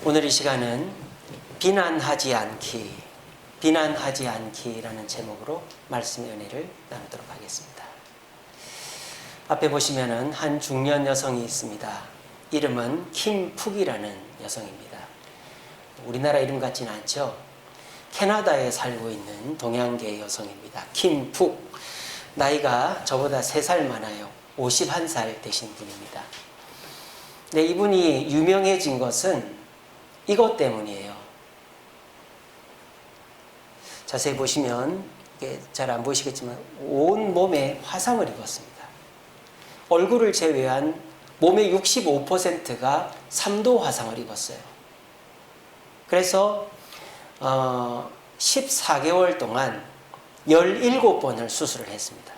오늘 이 시간은 비난하지 않기라는 제목으로 말씀의 은혜를 나누도록 하겠습니다. 앞에 보시면은 한 중년 여성이 있습니다. 이름은 킴푹이라는 여성입니다. 우리나라 이름 같지는 않죠. 캐나다에 살고 있는 동양계 여성입니다. 킴푹. 나이가 저보다 3살 많아요. 51살 되신 분입니다. 네, 이분이 유명해진 것은 이것 때문이에요. 자세히 보시면 이게 잘 안 보이시겠지만 온 몸에 화상을 입었습니다. 얼굴을 제외한 몸의 65%가 3도 화상을 입었어요. 그래서 14개월 동안 17번을 수술을 했습니다.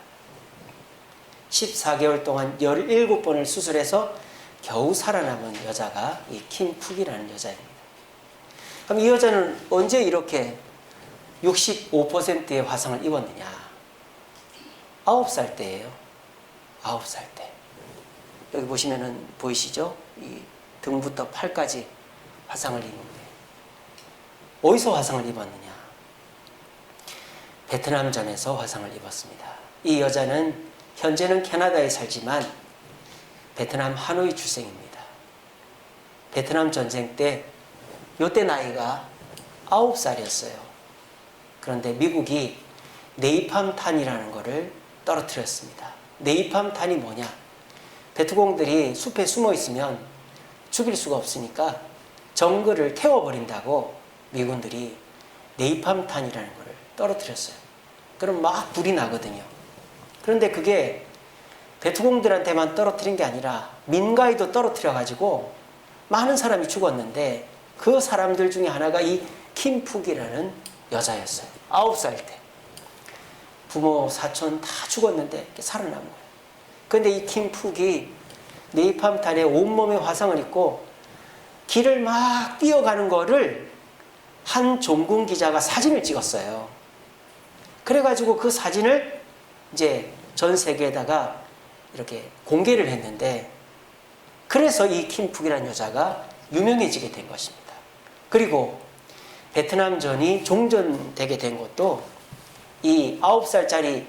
14개월 동안 17번을 수술해서 겨우 살아남은 여자가 이 킴푹이라는 여자입니다. 그럼 이 여자는 언제 이렇게 65%의 화상을 입었느냐? 9살 때예요. 9살 때. 여기 보시면은 보이시죠? 이 등부터 팔까지 화상을 입는데 어디서 화상을 입었느냐? 베트남전에서 화상을 입었습니다. 이 여자는 현재는 캐나다에 살지만 베트남 하노이 출생입니다. 베트남 전쟁 때 이때 나이가 9살이었어요. 그런데 미국이 네이팜탄이라는 것을 떨어뜨렸습니다. 네이팜탄이 뭐냐? 베트공들이 숲에 숨어 있으면 죽일 수가 없으니까 정글을 태워버린다고 미군들이 네이팜탄이라는 것을 떨어뜨렸어요. 그럼 막 불이 나거든요. 그런데 그게 베트공들한테만 떨어뜨린 게 아니라 민가에도 떨어뜨려가지고 많은 사람이 죽었는데 그 사람들 중에 하나가 이 킴푹이라는 여자였어요. 9살 때. 부모, 사촌 다 죽었는데 살아남은 거예요. 그런데 이 킴푹이 네이팜탄에 온몸에 화상을 입고 길을 막 뛰어가는 거를 한 종군 기자가 사진을 찍었어요. 그래가지고 그 사진을 이제 전 세계에다가 이렇게 공개를 했는데 그래서 이 킴푹이라는 여자가 유명해지게 된 것입니다. 그리고 베트남전이 종전되게 된 것도 이 9살짜리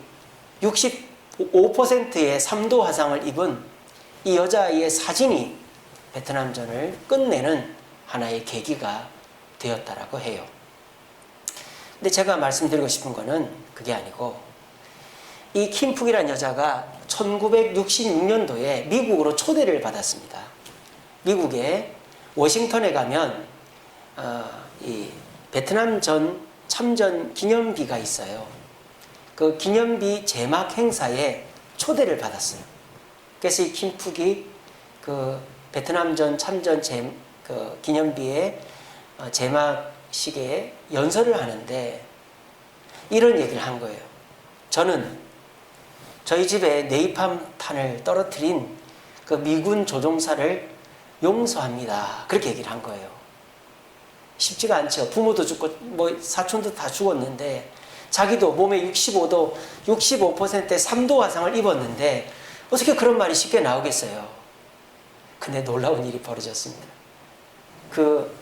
65%의 3도 화상을 입은 이 여자아이의 사진이 베트남전을 끝내는 하나의 계기가 되었다라고 해요. 근데 제가 말씀드리고 싶은 거는 그게 아니고 이 킴푹이라는 여자가 1966년도에 미국으로 초대를 받았습니다. 미국의 워싱턴에 가면 이 베트남전 참전 기념비가 있어요. 그 기념비 제막 행사에 초대를 받았어요. 그래서 이 킴푹이 그 베트남전 참전 그 기념비의 제막식에 연설을 하는데 이런 얘기를 한 거예요. 저는 저희 집에 네이팜탄을 떨어뜨린 그 미군 조종사를 용서합니다. 그렇게 얘기를 한 거예요. 쉽지가 않죠. 부모도 죽고 뭐 사촌도 다 죽었는데 자기도 몸에 65%의 3도 화상을 입었는데 어떻게 그런 말이 쉽게 나오겠어요. 근데 놀라운 일이 벌어졌습니다. 그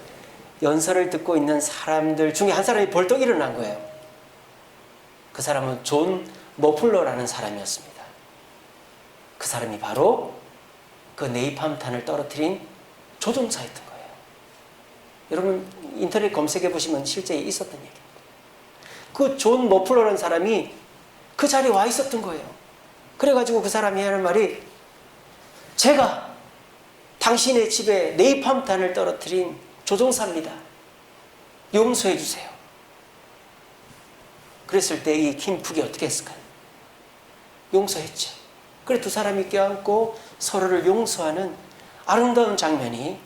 연설을 듣고 있는 사람들 중에 한 사람이 벌떡 일어난 거예요. 그 사람은 존 머플러라는 사람이었습니다. 그 사람이 바로 그 네이팜탄을 떨어뜨린 조종사였던 거예요. 여러분 인터넷 검색해 보시면 실제 있었던 얘기입니다. 그 존 머플러라는 사람이 그 자리에 와 있었던 거예요. 그래가지고 그 사람이 하는 말이 제가 당신의 집에 네이팜탄을 떨어뜨린 조종사입니다. 용서해 주세요. 그랬을 때 이 킴푹이 어떻게 했을까요? 용서했죠. 그래 두 사람이 껴안고 서로를 용서하는 아름다운 장면이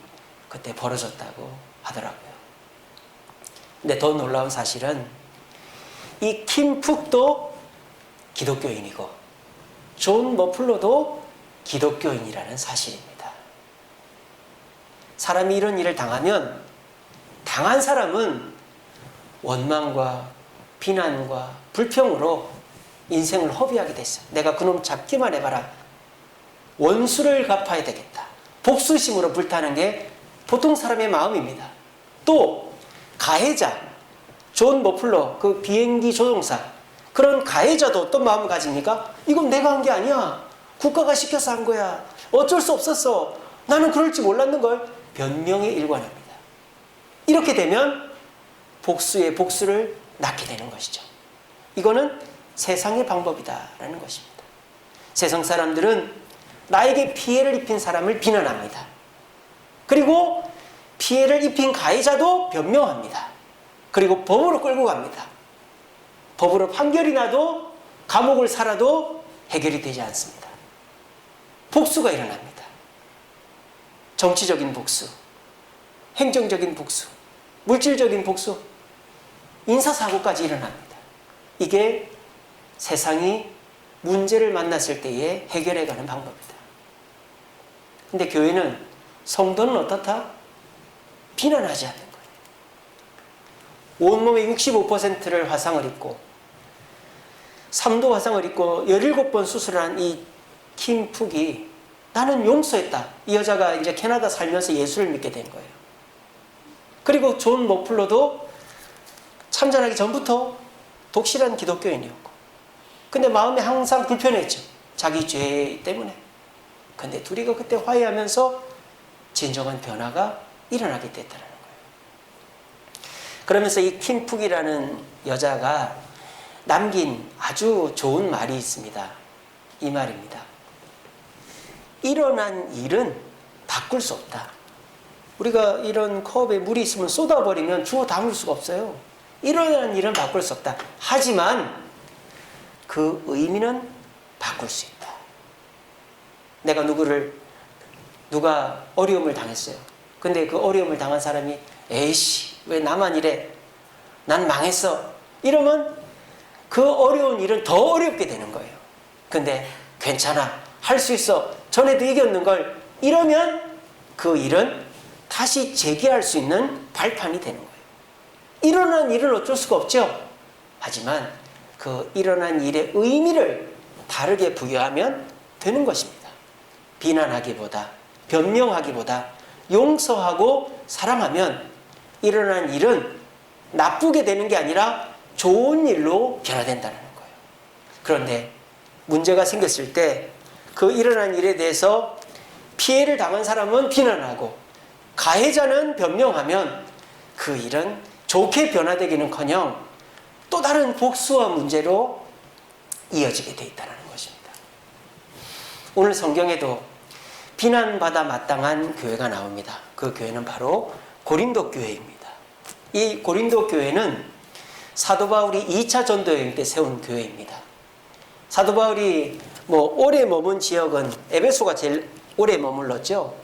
그때 벌어졌다고 하더라고요. 근데 더 놀라운 사실은 이 킴푹도 기독교인이고 존 머플러도 기독교인이라는 사실입니다. 사람이 이런 일을 당하면 당한 사람은 원망과 비난과 불평으로 인생을 허비하게 됐어요. 내가 그놈 잡기만 해봐라. 원수를 갚아야 되겠다. 복수심으로 불타는 게 보통 사람의 마음입니다. 또 가해자, 존 머플러 그 비행기 조종사, 그런 가해자도 또 마음을 가집니까? 이건 내가 한 게 아니야. 국가가 시켜서 한 거야. 어쩔 수 없었어. 나는 그럴 줄 몰랐는 걸. 변명에 일관합니다. 이렇게 되면 복수의 복수를 낳게 되는 것이죠. 이거는 세상의 방법이다라는 것입니다. 세상 사람들은 나에게 피해를 입힌 사람을 비난합니다. 그리고 피해를 입힌 가해자도 변명합니다. 그리고 법으로 끌고 갑니다. 법으로 판결이 나도 감옥을 살아도 해결이 되지 않습니다. 복수가 일어납니다. 정치적인 복수, 행정적인 복수, 물질적인 복수, 인사사고까지 일어납니다. 이게 세상이 문제를 만났을 때에 해결해가는 방법이다. 근데 교회는, 성도는 어떻다? 비난하지 않는 거예요. 온몸의 65%를 화상을 입고 3도 화상을 입고 17번 수술한 이 킴 푹이 나는 용서했다. 이 여자가 이제 캐나다 살면서 예수를 믿게 된 거예요. 그리고 존 머플러도 참전하기 전부터 독실한 기독교인이었고, 근데 마음이 항상 불편했죠. 자기 죄 때문에. 근데 둘이가 그때 화해하면서 진정한 변화가 일어나게 됐다는 거예요. 그러면서 이 킴 푹이라는 여자가 남긴 아주 좋은 말이 있습니다. 이 말입니다. 일어난 일은 바꿀 수 없다. 우리가 이런 컵에 물이 있으면 쏟아버리면 주워 담을 수가 없어요. 일어난 일은 바꿀 수 없다. 하지만 그 의미는 바꿀 수 있다. 내가 누가 어려움을 당했어요. 근데 그 어려움을 당한 사람이 에이씨 왜 나만 이래? 난 망했어. 이러면 그 어려운 일은 더 어렵게 되는 거예요. 근데 괜찮아. 할 수 있어. 전에도 이겼는 걸. 이러면 그 일은 다시 재기할 수 있는 발판이 되는 거예요. 일어난 일은 어쩔 수가 없죠. 하지만 그 일어난 일의 의미를 다르게 부여하면 되는 것입니다. 비난하기보다, 변명하기보다 용서하고 사랑하면 일어난 일은 나쁘게 되는 게 아니라 좋은 일로 변화된다는 거예요. 그런데 문제가 생겼을 때 그 일어난 일에 대해서 피해를 당한 사람은 비난하고 가해자는 변명하면 그 일은 좋게 변화되기는커녕 또 다른 복수와 문제로 이어지게 돼 있다는 것입니다. 오늘 성경에도 비난받아 마땅한 교회가 나옵니다. 그 교회는 바로 고린도 교회입니다. 이 고린도 교회는 사도 바울이 2차 전도 여행 때 세운 교회입니다. 사도 바울이 오래 머문 지역은 에베소가 제일 오래 머물렀죠.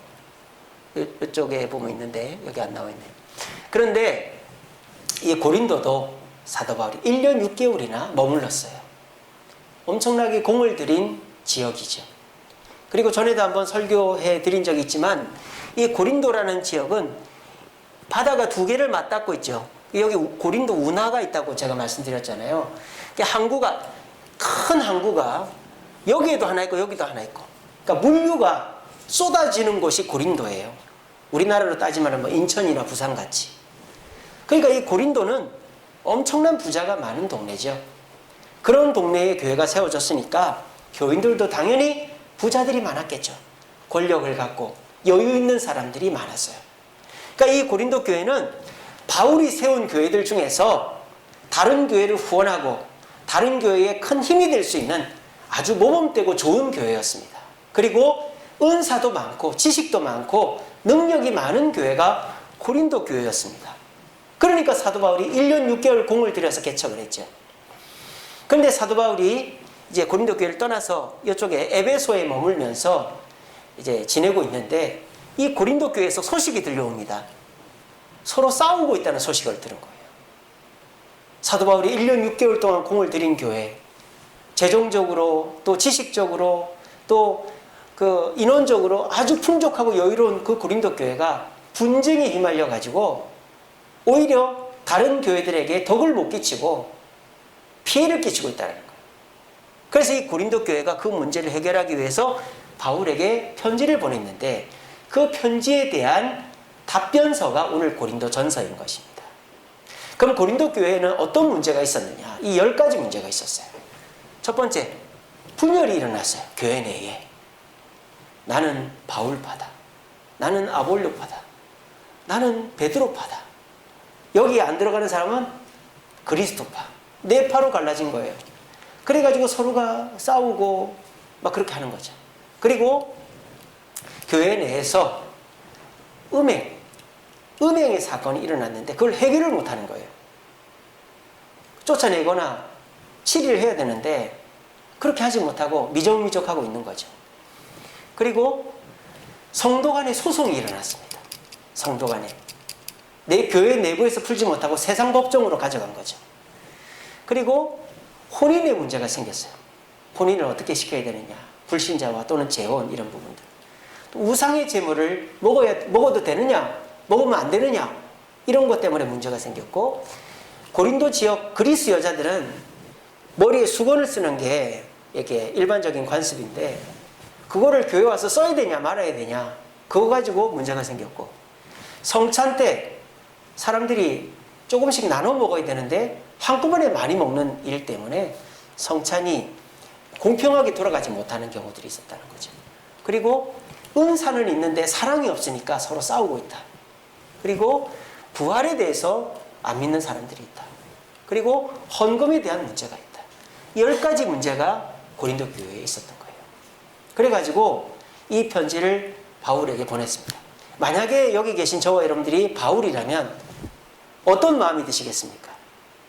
이쪽에 보면 있는데 여기 안 나와 있네요. 그런데 이 고린도도 사도 바울이 1년 6개월이나 머물렀어요. 엄청나게 공을 들인 지역이죠. 그리고 전에도 한번 설교해 드린 적이 있지만 이 고린도라는 지역은 바다가 두 개를 맞닿고 있죠. 여기 고린도 운하가 있다고 제가 말씀드렸잖아요. 항구가, 큰 항구가 여기에도 하나 있고 여기도 하나 있고, 그러니까 물류가 쏟아지는 곳이 고린도예요. 우리나라로 따지면 인천이나 부산같이. 그러니까 이 고린도는 엄청난 부자가 많은 동네죠. 그런 동네에 교회가 세워졌으니까 교인들도 당연히 부자들이 많았겠죠. 권력을 갖고 여유 있는 사람들이 많았어요. 그러니까 이 고린도 교회는 바울이 세운 교회들 중에서 다른 교회를 후원하고 다른 교회에 큰 힘이 될 수 있는 아주 모범되고 좋은 교회였습니다. 그리고 은사도 많고 지식도 많고 능력이 많은 교회가 고린도 교회였습니다. 그러니까 사도 바울이 1년 6개월 공을 들여서 개척을 했죠. 그런데 사도 바울이 이제 고린도 교회를 떠나서 이쪽에 에베소에 머물면서 이제 지내고 있는데 이 고린도 교회에서 소식이 들려옵니다. 서로 싸우고 있다는 소식을 들은 거예요. 사도 바울이 1년 6개월 동안 공을 들인 교회, 재정적으로 또 지식적으로 또 그 인원적으로 아주 풍족하고 여유로운 그 고린도 교회가 분쟁에 휘말려 가지고 오히려 다른 교회들에게 덕을 못 끼치고 피해를 끼치고 있다는 거예요. 그래서 이 고린도 교회가 그 문제를 해결하기 위해서 바울에게 편지를 보냈는데 그 편지에 대한 답변서가 오늘 고린도 전서인 것입니다. 그럼 고린도 교회에는 어떤 문제가 있었느냐? 이 10가지 문제가 있었어요. 첫 번째, 분열이 일어났어요. 교회 내에. 나는 바울파다. 나는 아볼로파다. 나는 베드로파다. 여기에 안 들어가는 사람은 그리스도파. 네 파로 갈라진 거예요. 그래가지고 서로가 싸우고 막 그렇게 하는 거죠. 그리고 교회 내에서 음행의 사건이 일어났는데 그걸 해결을 못하는 거예요. 쫓아내거나 치리를 해야 되는데 그렇게 하지 못하고 미적미적하고 있는 거죠. 그리고 성도 간의 소송이 일어났습니다. 성도 간에. 내 교회 내부에서 풀지 못하고 세상 법정으로 가져간 거죠. 그리고 혼인의 문제가 생겼어요. 혼인을 어떻게 시켜야 되느냐. 불신자와 또는 재혼 이런 부분들. 또 우상의 제물을 먹어도 되느냐, 먹으면 안 되느냐 이런 것 때문에 문제가 생겼고, 고린도 지역 그리스 여자들은 머리에 수건을 쓰는 게 이렇게 일반적인 관습인데 그거를 교회 와서 써야 되냐 말아야 되냐 그거 가지고 문제가 생겼고, 성찬 때 사람들이 조금씩 나눠 먹어야 되는데 한꺼번에 많이 먹는 일 때문에 성찬이 공평하게 돌아가지 못하는 경우들이 있었다는 거죠. 그리고 은사는 있는데 사랑이 없으니까 서로 싸우고 있다. 그리고 부활에 대해서 안 믿는 사람들이 있다. 그리고 헌금에 대한 문제가 있다. 10가지 문제가 고린도 교회에 있었던 거예요. 그래가지고 이 편지를 바울에게 보냈습니다. 만약에 여기 계신 저와 여러분들이 바울이라면 어떤 마음이 드시겠습니까?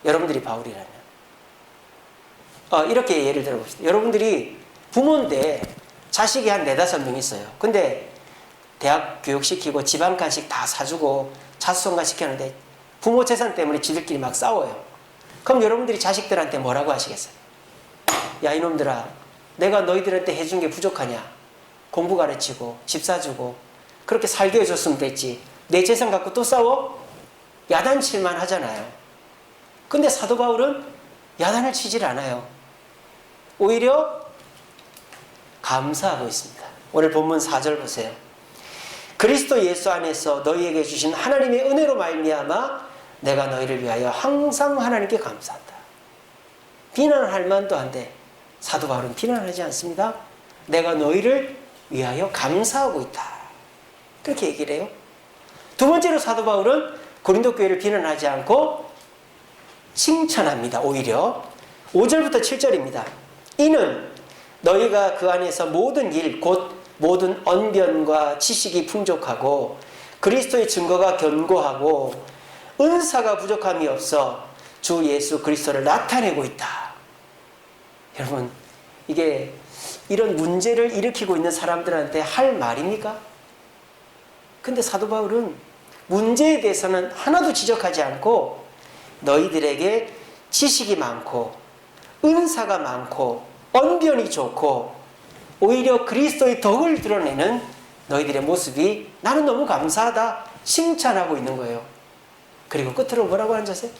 여러분들이 바울이라면. 이렇게 예를 들어봅시다. 여러분들이 부모인데 자식이 한 4-5명 있어요. 근데 대학 교육시키고 집안 간식 다 사주고 자수성가 시켰는데 부모 재산 때문에 지들끼리 막 싸워요. 그럼 여러분들이 자식들한테 뭐라고 하시겠어요? 야, 이놈들아, 내가 너희들한테 해준 게 부족하냐? 공부 가르치고 집 사주고 그렇게 살게 해줬으면 됐지. 내 재산 갖고 또 싸워? 야단칠만 하잖아요. 근데 사도 바울은 야단을 치질 않아요. 오히려 감사하고 있습니다. 오늘 본문 4절 보세요. 그리스도 예수 안에서 너희에게 주신 하나님의 은혜로 말미암아 내가 너희를 위하여 항상 하나님께 감사한다. 비난할 만도 한데 사도 바울은 비난하지 않습니다. 내가 너희를 위하여 감사하고 있다. 그렇게 얘기를 해요. 두 번째로 사도 바울은 고린도 교회를 비난하지 않고 칭찬합니다. 오히려 5절부터 7절입니다. 이는 너희가 그 안에서 모든 일 곧 모든 언변과 지식이 풍족하고 그리스도의 증거가 견고하고 은사가 부족함이 없어 주 예수 그리스도를 나타내고 있다. 여러분, 이게 이런 문제를 일으키고 있는 사람들한테 할 말입니까? 근데 사도 바울은 문제에 대해서는 하나도 지적하지 않고 너희들에게 지식이 많고 은사가 많고 언변이 좋고 오히려 그리스도의 덕을 드러내는 너희들의 모습이 나는 너무 감사하다 칭찬하고 있는 거예요. 그리고 끝으로 뭐라고 하는지 아세요?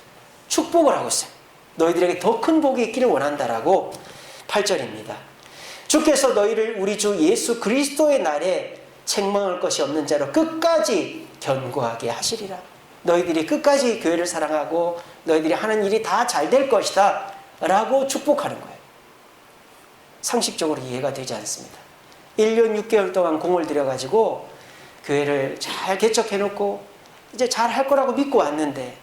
축복을 하고 있어요. 너희들에게 더 큰 복이 있기를 원한다라고 8절입니다. 주께서 너희를 우리 주 예수 그리스도의 날에 책망할 것이 없는 자로 끝까지 견고하게 하시리라. 너희들이 끝까지 교회를 사랑하고 너희들이 하는 일이 다 잘 될 것이다 라고 축복하는 거예요. 상식적으로 이해가 되지 않습니다. 1년 6개월 동안 공을 들여가지고 교회를 잘 개척해놓고 이제 잘 할 거라고 믿고 왔는데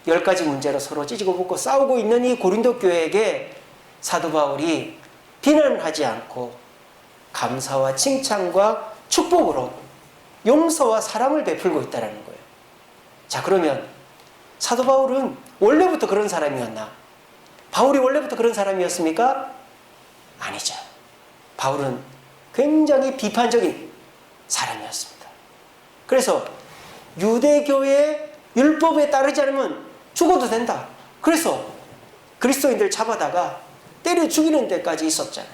10가지 문제로 서로 찌지고 볶고 싸우고 있는 이 고린도 교회에게 사도 바울이 비난하지 않고 감사와 칭찬과 축복으로 용서와 사랑을 베풀고 있다는 거예요. 자, 그러면 사도 바울은 원래부터 그런 사람이었나? 바울이 원래부터 그런 사람이었습니까? 아니죠. 바울은 굉장히 비판적인 사람이었습니다. 그래서 유대교의 율법에 따르지 않으면 죽어도 된다. 그래서 그리스도인들 잡아다가 때려 죽이는 데까지 있었잖아요.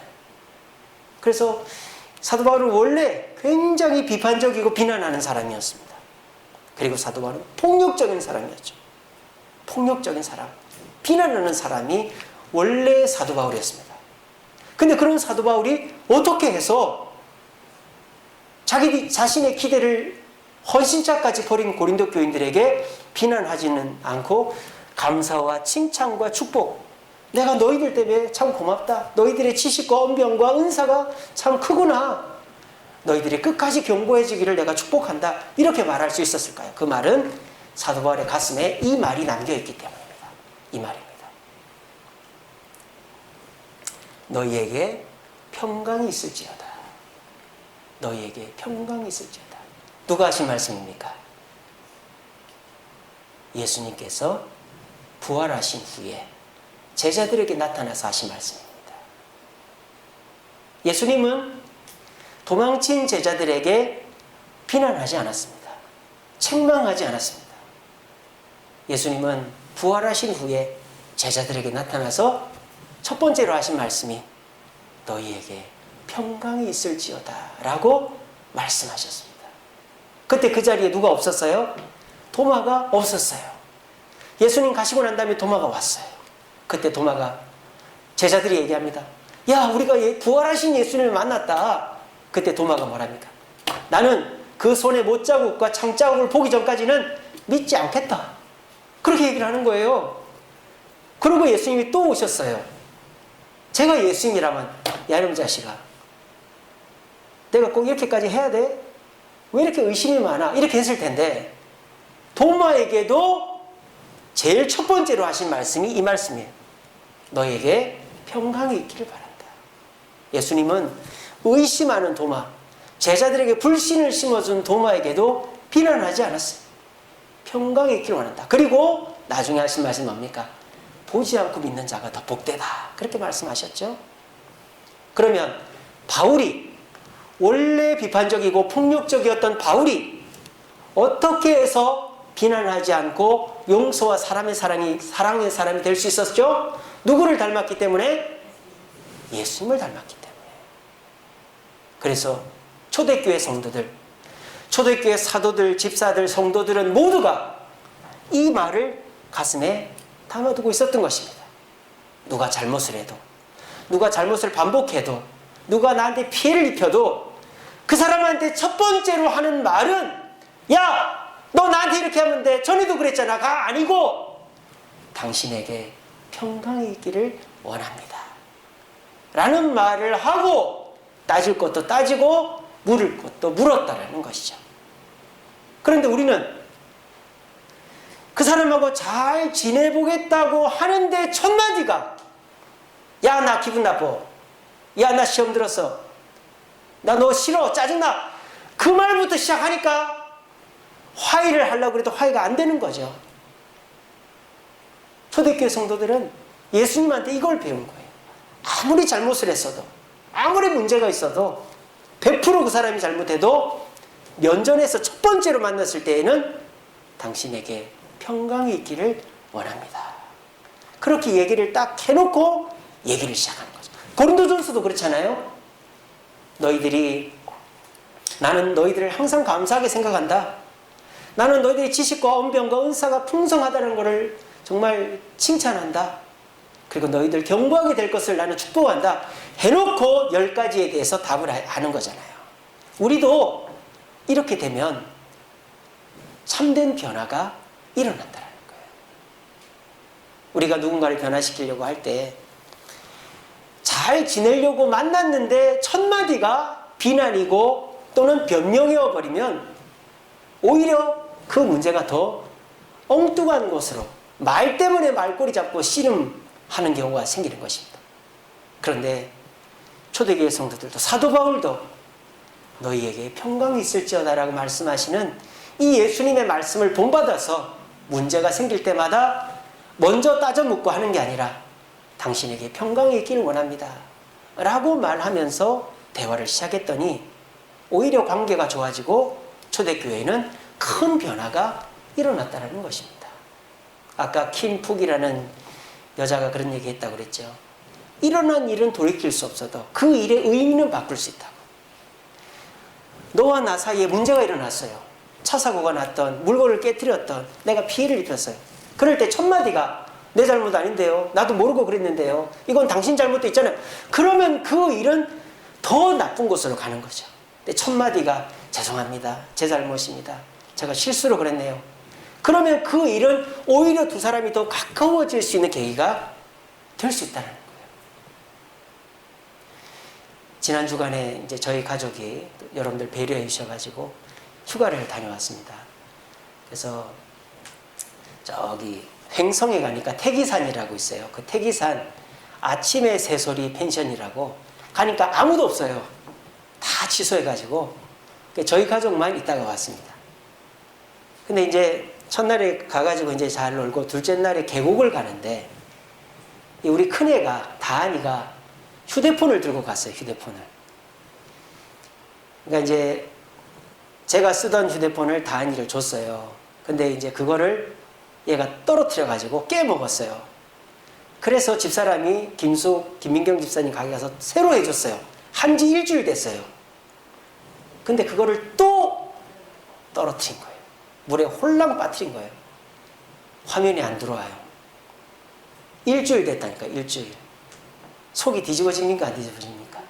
그래서 사도 바울은 원래 굉장히 비판적이고 비난하는 사람이었습니다. 그리고 사도 바울은 폭력적인 사람이었죠. 폭력적인 사람, 비난하는 사람이 원래 사도 바울이었습니다. 근데 그런 사도 바울이 어떻게 해서 자신의 기대를 헌신자까지 버린 고린도 교인들에게 비난하지는 않고 감사와 칭찬과 축복, 내가 너희들 때문에 참 고맙다, 너희들의 지식과 언변과 은사가 참 크구나, 너희들이 끝까지 견고해지기를 내가 축복한다, 이렇게 말할 수 있었을까요? 그 말은 사도 바울의 가슴에 이 말이 남겨있기 때문입니다. 이 말입니다. 너희에게 평강이 있을지어다. 너희에게 평강이 있을지어다. 누가 하신 말씀입니까? 예수님께서 부활하신 후에 제자들에게 나타나서 하신 말씀입니다. 예수님은 도망친 제자들에게 비난하지 않았습니다. 책망하지 않았습니다. 예수님은 부활하신 후에 제자들에게 나타나서 첫 번째로 하신 말씀이 너희에게 평강이 있을지어다 라고 말씀하셨습니다. 그때 그 자리에 누가 없었어요? 도마가 없었어요. 예수님 가시고 난 다음에 도마가 왔어요. 그때 도마가, 제자들이 얘기합니다. 야, 우리가 부활하신 예수님을 만났다. 그때 도마가 뭐랍니까? 나는 그 손의 못자국과 창자국을 보기 전까지는 믿지 않겠다. 그렇게 얘기를 하는 거예요. 그리고 예수님이 또 오셨어요. 제가 예수님이라면, 야, 이놈 자식아, 내가 꼭 이렇게까지 해야 돼? 왜 이렇게 의심이 많아? 이렇게 했을 텐데, 도마에게도 제일 첫 번째로 하신 말씀이 이 말씀이에요. 너에게 평강이 있기를 바란다. 예수님은 의심하는 도마, 제자들에게 불신을 심어준 도마에게도 비난하지 않았어요. 평강이 있기를 원한다. 그리고 나중에 하신 말씀이 뭡니까? 보지 않고 믿는 자가 더 복되다. 그렇게 말씀하셨죠. 그러면 바울이, 원래 비판적이고 폭력적이었던 바울이 어떻게 해서 비난하지 않고 용서와 사랑의 사람이 될 수 있었죠? 누구를 닮았기 때문에? 예수님을 닮았기 때문에. 그래서 초대교회 성도들, 초대교회 사도들, 집사들, 성도들은 모두가 이 말을 가슴에 담아두고 있었던 것입니다. 누가 잘못을 해도, 누가 잘못을 반복해도, 누가 나한테 피해를 입혀도 그 사람한테 첫 번째로 하는 말은, 야, 너 나한테 이렇게 하면 돼, 전에도 그랬잖아, 가 아니고 당신에게 평강이 있기를 원합니다 라는 말을 하고, 따질 것도 따지고 물을 것도 물었다라는 것이죠. 그런데 우리는 그 사람하고 잘 지내보겠다고 하는데 첫 마디가, 야, 나 기분 나빠, 야, 나 시험 들었어, 나 너 싫어, 짜증나, 그 말부터 시작하니까 화해를 하려고 해도 화해가 안 되는 거죠. 초대교회 성도들은 예수님한테 이걸 배운 거예요. 아무리 잘못을 했어도, 아무리 문제가 있어도, 100% 그 사람이 잘못해도 면전에서 첫 번째로 만났을 때에는 당신에게 평강이 있기를 원합니다. 그렇게 얘기를 딱 해놓고 얘기를 시작하는 거죠. 고린도전서도 그렇잖아요. 나는 너희들을 항상 감사하게 생각한다. 나는 너희들의 지식과 언변과 은사가 풍성하다는 것을 정말 칭찬한다. 그리고 너희들 견고하게 될 것을 나는 축복한다. 해놓고 10가지에 대해서 답을 하는 거잖아요. 우리도 이렇게 되면 참된 변화가 일어난다는 거예요. 우리가 누군가를 변화시키려고 할 때 잘 지내려고 만났는데 첫 마디가 비난이고 또는 변명이어 버리면 오히려 그 문제가 더 엉뚱한 곳으로, 말 때문에 말꼬리 잡고 씨름하는 경우가 생기는 것입니다. 그런데 초대교회 성도들도, 사도 바울도 너희에게 평강이 있을지어다 라고 말씀하시는 이 예수님의 말씀을 본받아서 문제가 생길 때마다 먼저 따져 묻고 하는 게 아니라 당신에게 평강이 있기를 원합니다 라고 말하면서 대화를 시작했더니 오히려 관계가 좋아지고 초대교회에는 큰 변화가 일어났다는 것입니다. 아까 킴 푹이라는 여자가 그런 얘기 했다고 그랬죠. 일어난 일은 돌이킬 수 없어도 그 일의 의미는 바꿀 수 있다고. 너와 나 사이에 문제가 일어났어요. 차 사고가 났던, 물건을 깨뜨렸던, 내가 피해를 입혔어요. 그럴 때 첫 마디가 내 잘못 아닌데요, 나도 모르고 그랬는데요, 이건 당신 잘못도 있잖아요. 그러면 그 일은 더 나쁜 곳으로 가는 거죠. 근데 첫 마디가 죄송합니다, 제 잘못입니다, 제가 실수로 그랬네요. 그러면 그 일은 오히려 두 사람이 더 가까워질 수 있는 계기가 될 수 있다는 거예요. 지난 주간에 이제 저희 가족이 여러분들 배려해 주셔가지고 휴가를 다녀왔습니다. 그래서 저기 횡성에 가니까 태기산이라고 있어요. 그 태기산 아침의 새소리 펜션이라고 가니까 아무도 없어요. 다 취소해가지고 저희 가족만 있다가 왔습니다. 근데 이제 첫날에 가가지고 이제 잘 놀고 둘째 날에 계곡을 가는데 우리 큰애가 다한이가 휴대폰을 들고 갔어요. 휴대폰을. 그러니까 이제 제가 쓰던 휴대폰을 다한이를 줬어요. 근데 이제 그거를 얘가 떨어뜨려 가지고 깨먹었어요. 그래서 집사람이 김민경 집사님 가게 가서 새로 해줬어요. 한지 일주일 됐어요. 근데 그거를 또 떨어뜨린 거예요. 물에 홀랑 빠뜨린 거예요. 화면이 안 들어와요. 일주일 됐다니까, 일주일. 속이 뒤집어집니까, 안 뒤집어집니까?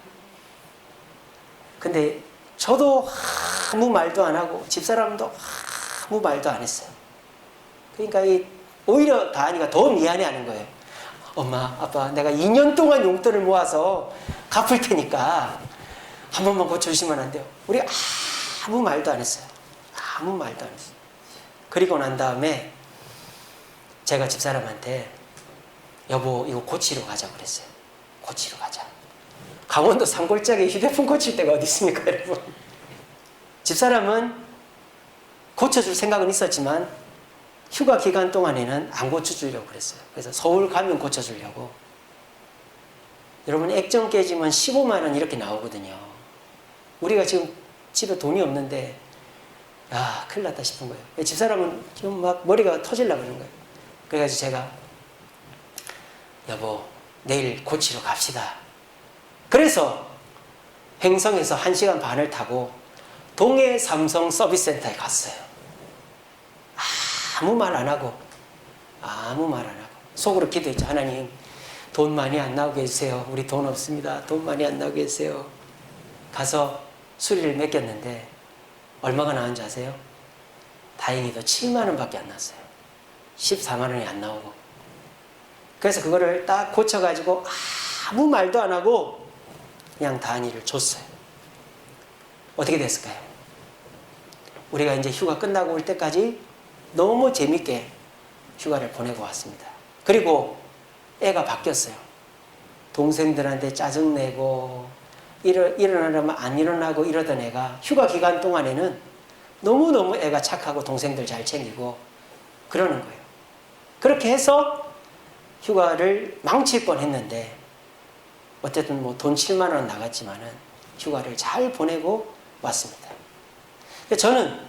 근데 저도 아무 말도 안 하고 집사람도 아무 말도 안 했어요. 그러니까 오히려 다한이가 더 미안해하는 거예요. 엄마, 아빠, 내가 2년 동안 용돈을 모아서 갚을 테니까 한 번만 고쳐주시면 안 돼요? 우리 아무 말도 안 했어요. 아무 말도 안 했어요. 그리고 난 다음에 제가 집사람한테 여보, 이거 고치러 가자고 그랬어요. 고치러 가자. 강원도 산골짜기에 휴대폰 고칠 데가 어디 있습니까, 여러분? 집사람은 고쳐줄 생각은 있었지만 휴가 기간 동안에는 안 고쳐주려고 그랬어요. 그래서 서울 가면 고쳐주려고. 여러분, 액정 깨지면 15만 원 이렇게 나오거든요. 우리가 지금 집에 돈이 없는데 야, 큰일 났다 싶은 거예요. 집사람은 지금 막 머리가 터질려고 그러는 거예요. 그래가지고 제가 여보, 내일 고치러 갑시다. 그래서 횡성에서 1시간 반을 타고 동해 삼성 서비스센터에 갔어요. 아무 말 안 하고 속으로 기도했죠. 하나님, 돈 많이 안 나오게 해주세요. 우리 돈 없습니다. 돈 많이 안 나오게 해주세요. 가서 수리를 맡겼는데 얼마가 나왔는지 아세요? 다행히도 7만 원밖에 안 나왔어요. 14만 원이 안 나오고. 그래서 그거를 딱 고쳐가지고 아무 말도 안 하고 그냥 다한이를 줬어요. 어떻게 됐을까요? 우리가 이제 휴가 끝나고 올 때까지 너무 재밌게 휴가를 보내고 왔습니다. 그리고 애가 바뀌었어요. 동생들한테 짜증내고 일어나려면 안 일어나고 이러던 애가 휴가 기간 동안에는 너무너무 애가 착하고 동생들 잘 챙기고 그러는 거예요. 그렇게 해서 휴가를 망칠 뻔했는데 어쨌든 뭐 돈 7만 원 나갔지만은 휴가를 잘 보내고 왔습니다. 저는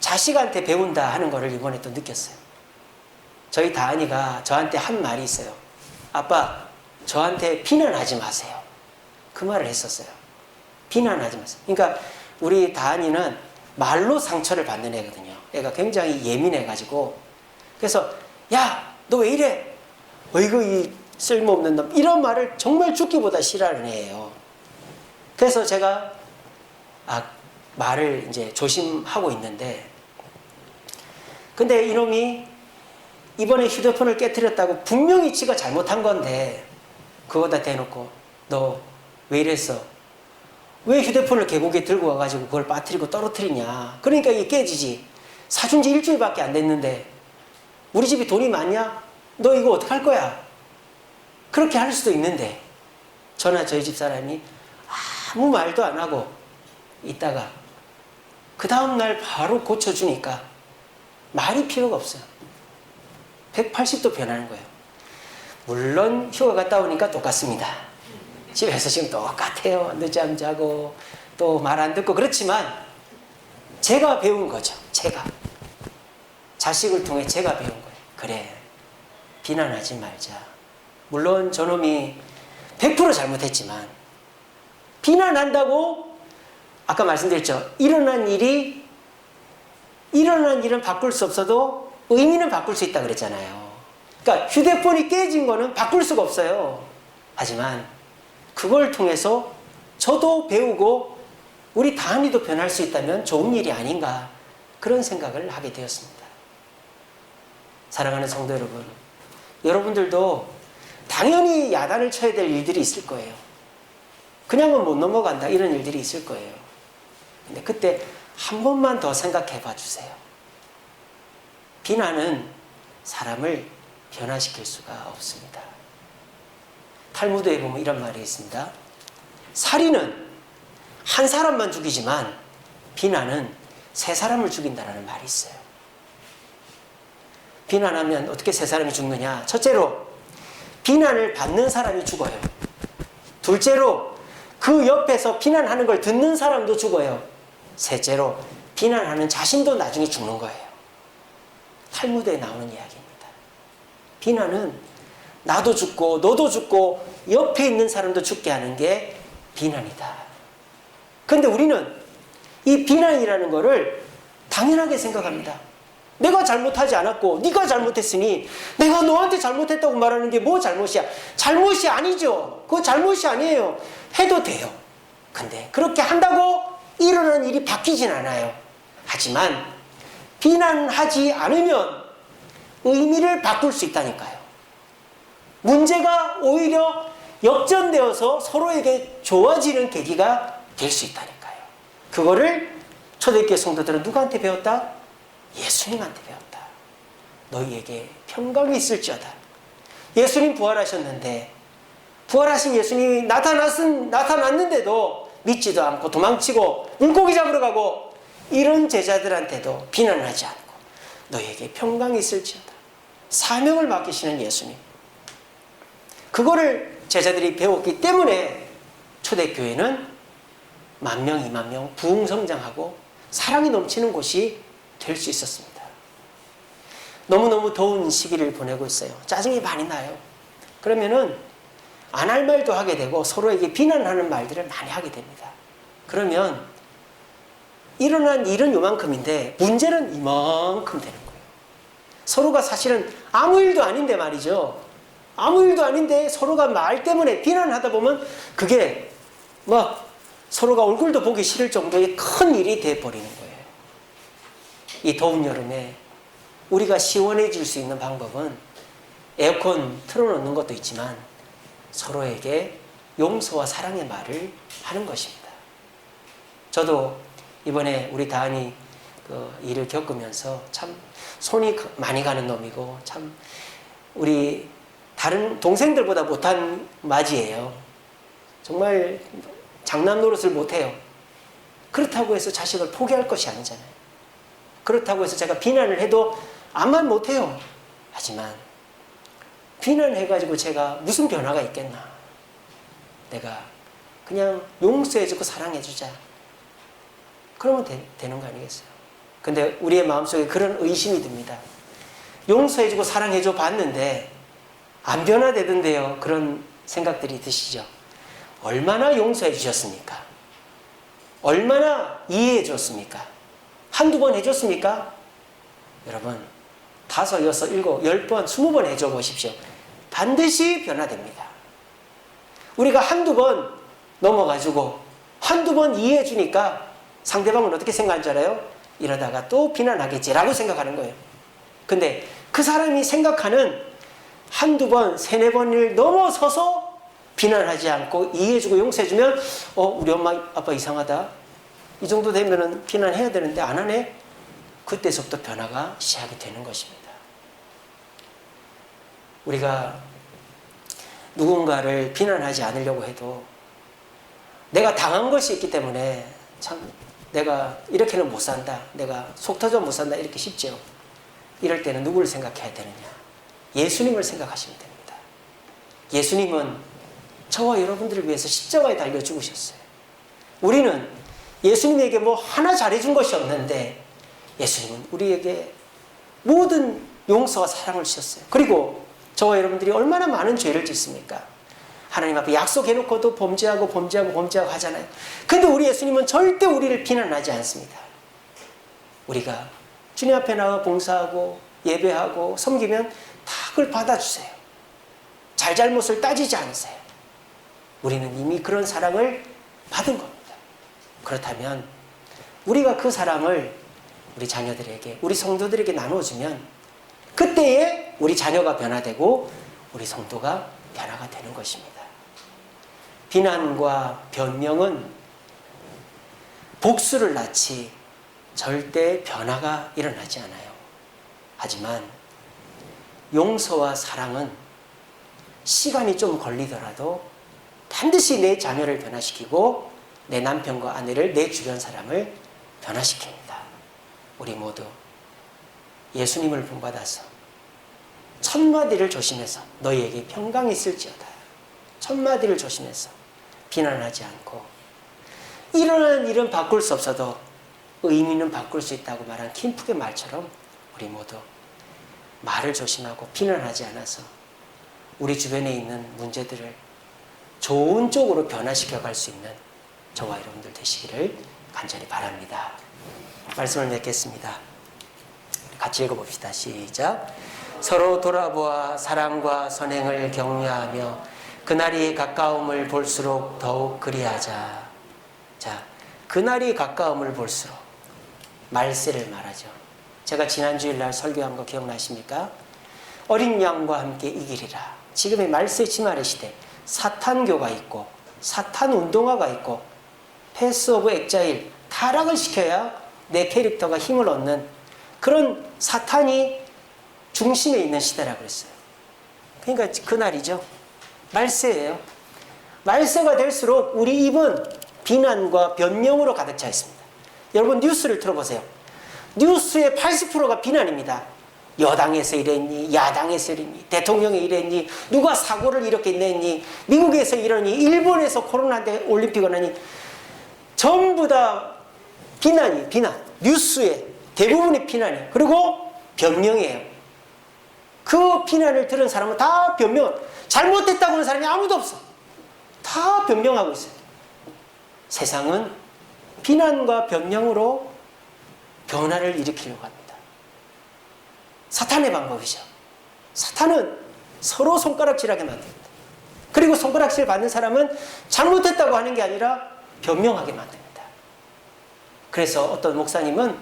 자식한테 배운다 하는 거를 이번에 또 느꼈어요. 저희 다한이가 저한테 한 말이 있어요. 아빠, 저한테 비난하지 마세요. 그 말을 했었어요. 비난하지 마세요. 그러니까 우리 다한이는 말로 상처를 받는 애거든요. 애가 굉장히 예민해가지고. 그래서 야, 너 왜 이래? 어이구, 이 쓸모없는 놈. 이런 말을 정말 죽기보다 싫어하는 애예요. 그래서 제가 말을 이제 조심하고 있는데, 근데 이놈이 이번에 휴대폰을 깨트렸다고 분명히 지가 잘못한 건데 그거다 대놓고 너 왜 이랬어? 왜 휴대폰을 계곡에 들고 와가지고 그걸 빠뜨리고 떨어뜨리냐? 그러니까 이게 깨지지. 사준 지 일주일밖에 안 됐는데 우리 집이 돈이 많냐? 너 이거 어떡할 거야? 그렇게 할 수도 있는데 저희 집사람이 아무 말도 안 하고 있다가 그 다음날 바로 고쳐주니까 말이 필요가 없어요. 180도 변하는 거예요. 물론 휴가 갔다 오니까 똑같습니다. 집에서 지금 똑같아요. 늦잠 자고 또 말 안 듣고 그렇지만 제가 배운 거죠. 자식을 통해 제가 배운 거예요. 그래, 비난하지 말자. 물론 저놈이 100% 잘못했지만 비난한다고 아까 말씀드렸죠. 일어난 일은 바꿀 수 없어도 의미는 바꿀 수 있다 그랬잖아요. 그러니까 휴대폰이 깨진 거는 바꿀 수가 없어요. 하지만 그걸 통해서 저도 배우고 우리 다한이도 변할 수 있다면 좋은 일이 아닌가 그런 생각을 하게 되었습니다. 사랑하는 성도 여러분, 여러분들도 당연히 야단을 쳐야 될 일들이 있을 거예요. 그냥은 못 넘어간다 이런 일들이 있을 거예요. 근데 그때 한 번만 더 생각해 봐 주세요. 비난은 사람을 변화시킬 수가 없습니다. 탈무드에 보면 이런 말이 있습니다. 살인은 한 사람만 죽이지만 비난은 세 사람을 죽인다는 말이 있어요. 비난하면 어떻게 세 사람이 죽느냐? 첫째로 비난을 받는 사람이 죽어요. 둘째로 그 옆에서 비난하는 걸 듣는 사람도 죽어요. 셋째로 비난하는 자신도 나중에 죽는 거예요. 탈무드에 나오는 이야기입니다. 비난은 나도 죽고 너도 죽고 옆에 있는 사람도 죽게 하는 게 비난이다. 그런데 우리는 이 비난이라는 거를 당연하게 생각합니다. 내가 잘못하지 않았고 네가 잘못했으니 내가 너한테 잘못했다고 말하는 게 뭐 잘못이야? 잘못이 아니죠. 그거 잘못이 아니에요. 해도 돼요. 근데 그렇게 한다고 일어나는 일이 바뀌진 않아요. 하지만 비난하지 않으면 의미를 바꿀 수 있다니까요. 문제가 오히려 역전되어서 서로에게 좋아지는 계기가 될 수 있다니까요. 그거를 초대교회 성도들은 누구한테 배웠다? 예수님한테 배웠다. 너희에게 평강이 있을지어다. 예수님 부활하셨는데 부활하신 예수님이 나타났는데도 믿지도 않고 도망치고 물고기 잡으러 가고 이런 제자들한테도 비난하지 않고 너희에게 평강이 있을지어다. 사명을 맡기시는 예수님. 그거를 제자들이 배웠기 때문에 초대교회는 10,000명, 20,000명 부흥성장하고 사랑이 넘치는 곳이 될 수 있었습니다. 너무너무 더운 시기를 보내고 있어요. 짜증이 많이 나요. 그러면은 안 할 말도 하게 되고 서로에게 비난하는 말들을 많이 하게 됩니다. 그러면 일어난 일은 요만큼인데 문제는 이만큼 되는 거예요. 서로가 사실은 아무 일도 아닌데 말이죠. 아무 일도 아닌데 서로가 말 때문에 비난하다 보면 그게 막 서로가 얼굴도 보기 싫을 정도의 큰 일이 돼버리는 거예요. 이 더운 여름에 우리가 시원해질 수 있는 방법은 에어컨 틀어놓는 것도 있지만 서로에게 용서와 사랑의 말을 하는 것입니다. 저도 이번에 우리 다은이 그 일을 겪으면서 참 손이 많이 가는 놈이고 참 우리 다른 동생들보다 못한 맞이에요. 정말 장난 노릇을 못해요. 그렇다고 해서 자식을 포기할 것이 아니잖아요. 그렇다고 해서 제가 비난을 해도 아무 말 못해요. 하지만 비난해가지고 제가 무슨 변화가 있겠나. 내가 그냥 용서해주고 사랑해주자. 그러면 되는 거 아니겠어요? 근데 우리의 마음속에 그런 의심이 듭니다. 용서해주고 사랑해줘 봤는데 안 변화되던데요. 그런 생각들이 드시죠. 얼마나 용서해 주셨습니까? 얼마나 이해해 줬습니까? 한두 번 해줬습니까? 여러분 5, 6, 7, 10번, 20번 해줘 보십시오. 반드시 변화됩니다. 우리가 한두 번 넘어가지고 한두 번 이해해 주니까 상대방은 어떻게 생각하는 줄 알아요? 이러다가 또 비난하겠지라고 생각하는 거예요. 근데 그 사람이 생각하는 한두 번, 3, 4번을 넘어서서 비난하지 않고 이해해주고 용서해주면 우리 엄마 아빠 이상하다. 이 정도 되면은 비난해야 되는데 안 하네. 그때서부터 변화가 시작이 되는 것입니다. 우리가 누군가를 비난하지 않으려고 해도 내가 당한 것이 있기 때문에 참 내가 이렇게는 못 산다. 내가 속 터져 못 산다. 이렇게 쉽죠. 이럴 때는 누구를 생각해야 되느냐. 예수님을 생각하시면 됩니다. 예수님은 저와 여러분들을 위해서 십자가에 달려 죽으셨어요. 우리는 예수님에게 뭐 하나 잘해준 것이 없는데 예수님은 우리에게 모든 용서와 사랑을 주셨어요. 그리고 저와 여러분들이 얼마나 많은 죄를 짓습니까? 하나님 앞에 약속해놓고도 범죄하고 하잖아요. 근데 우리 예수님은 절대 우리를 비난하지 않습니다. 우리가 주님 앞에 나가 봉사하고 예배하고 섬기면 다 그걸 받아주세요. 잘잘못을 따지지 않으세요. 우리는 이미 그런 사랑을 받은 겁니다. 그렇다면 우리가 그 사랑을 우리 자녀들에게, 우리 성도들에게 나눠주면 그때에 우리 자녀가 변화되고 우리 성도가 변화가 되는 것입니다. 비난과 변명은 복수를 낳지 절대 변화가 일어나지 않아요. 하지만 용서와 사랑은 시간이 좀 걸리더라도 반드시 내 자녀를 변화시키고 내 남편과 아내를, 내 주변 사람을 변화시킵니다. 우리 모두 예수님을 본받아서 첫마디를 조심해서 너희에게 평강이 있을지어다. 첫마디를 조심해서 비난하지 않고 일어나는 일은 바꿀 수 없어도 의미는 바꿀 수 있다고 말한 킴프의 말처럼 우리 모두 말을 조심하고 비난하지 않아서 우리 주변에 있는 문제들을 좋은 쪽으로 변화시켜 갈 수 있는 저와 여러분들 되시기를 간절히 바랍니다. 말씀을 맺겠습니다. 같이 읽어봅시다. 시작. 서로 돌아보아 사랑과 선행을 격려하며 그날이 가까움을 볼수록 더욱 그리하자. 자, 그날이 가까움을 볼수록 말세를 말하죠. 제가 지난 주일날 설교한 거 기억나십니까? 어린 양과 함께 이기리라. 지금의 말세 지말의 시대, 사탄교가 있고 사탄 운동화가 있고 패스 오브 엑자일, 타락을 시켜야 내 캐릭터가 힘을 얻는 그런 사탄이 중심에 있는 시대라고 그랬어요. 그러니까 그날이죠. 말세예요. 말세가 될수록 우리 입은 비난과 변명으로 가득 차 있습니다. 여러분 뉴스를 들어보세요. 뉴스의 80%가 비난입니다. 여당에서 이랬니, 야당에서 이랬니, 대통령이 이랬니, 누가 사고를 이렇게 냈니, 미국에서 이러니, 일본에서 코로나 때 올림픽을 하니, 전부 다 비난. 뉴스의 대부분의 비난이. 그리고 변명이에요. 그 비난을 들은 사람은 다 잘못됐다고 하는 사람이 아무도 없어. 다 변명하고 있어요. 세상은 비난과 변명으로 변화를 일으키려고 합니다. 사탄의 방법이죠. 사탄은 서로 손가락질하게 만듭니다. 그리고 손가락질 받는 사람은 잘못했다고 하는 게 아니라 변명하게 만듭니다. 그래서 어떤 목사님은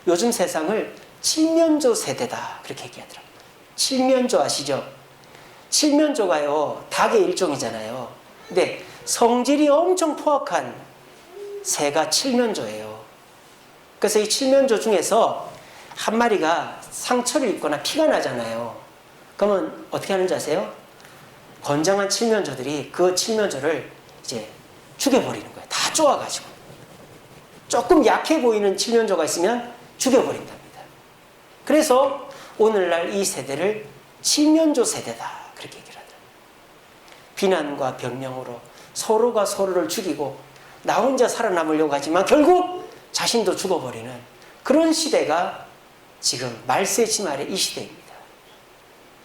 요즘 세상을 칠면조 세대다 그렇게 얘기하더라고요. 칠면조 아시죠? 칠면조가요, 닭의 일종이잖아요. 근데 성질이 엄청 포악한 새가 칠면조예요. 그래서 이 칠면조 중에서 한 마리가 상처를 입거나 피가 나잖아요. 그러면 어떻게 하는지 아세요? 건장한 칠면조들이 그 칠면조를 이제 죽여버리는 거예요. 다 쪼아가지고. 조금 약해 보이는 칠면조가 있으면 죽여버린답니다. 그래서 오늘날 이 세대를 칠면조 세대다 그렇게 얘기를 하더라고요. 비난과 변명으로 서로가 서로를 죽이고 나 혼자 살아남으려고 하지만 결국 자신도 죽어버리는 그런 시대가 지금 말세 지말의 이 시대입니다.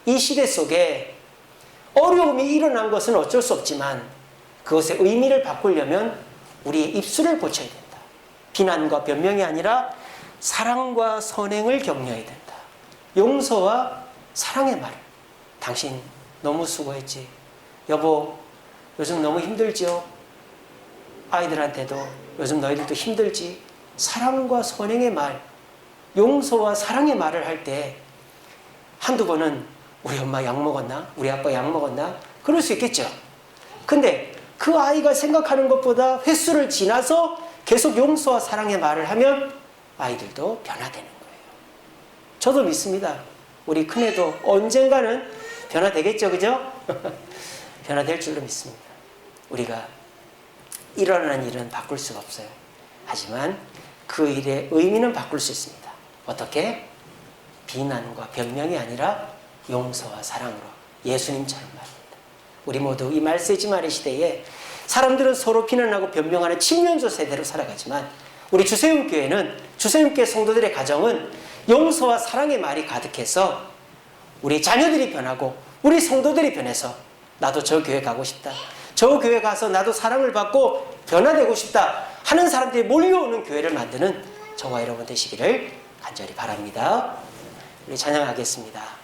이 시대 속에 어려움이 일어난 것은 어쩔 수 없지만 그것의 의미를 바꾸려면 우리의 입술을 고쳐야 된다. 비난과 변명이 아니라 사랑과 선행을 격려해야 된다. 용서와 사랑의 말. 당신 너무 수고했지. 여보 요즘 너무 힘들지요. 아이들한테도 요즘 너희들도 힘들지. 사랑과 선행의 말, 용서와 사랑의 말을 할 때 한두 번은 우리 엄마 약 먹었나? 우리 아빠 약 먹었나? 그럴 수 있겠죠. 근데 그 아이가 생각하는 것보다 횟수를 지나서 계속 용서와 사랑의 말을 하면 아이들도 변화되는 거예요. 저도 믿습니다. 우리 큰애도 언젠가는 변화되겠죠, 그죠? 변화될 줄로 믿습니다. 우리가 일어나는 일은 바꿀 수가 없어요. 하지만 그 일의 의미는 바꿀 수 있습니다. 어떻게? 비난과 변명이 아니라 용서와 사랑으로 예수님처럼 말입니다. 우리 모두 이 말세지말의 시대에 사람들은 서로 비난하고 변명하는 칠면조 세대로 살아가지만 우리 주세움교회는 주세움교회 성도들의 가정은 용서와 사랑의 말이 가득해서 우리 자녀들이 변하고 우리 성도들이 변해서 나도 저 교회 가고 싶다. 저 교회 가서 나도 사랑을 받고 변화되고 싶다 하는 사람들이 몰려오는 교회를 만드는 저와 여러분 되시기를 간절히 바랍니다. 우리 찬양하겠습니다.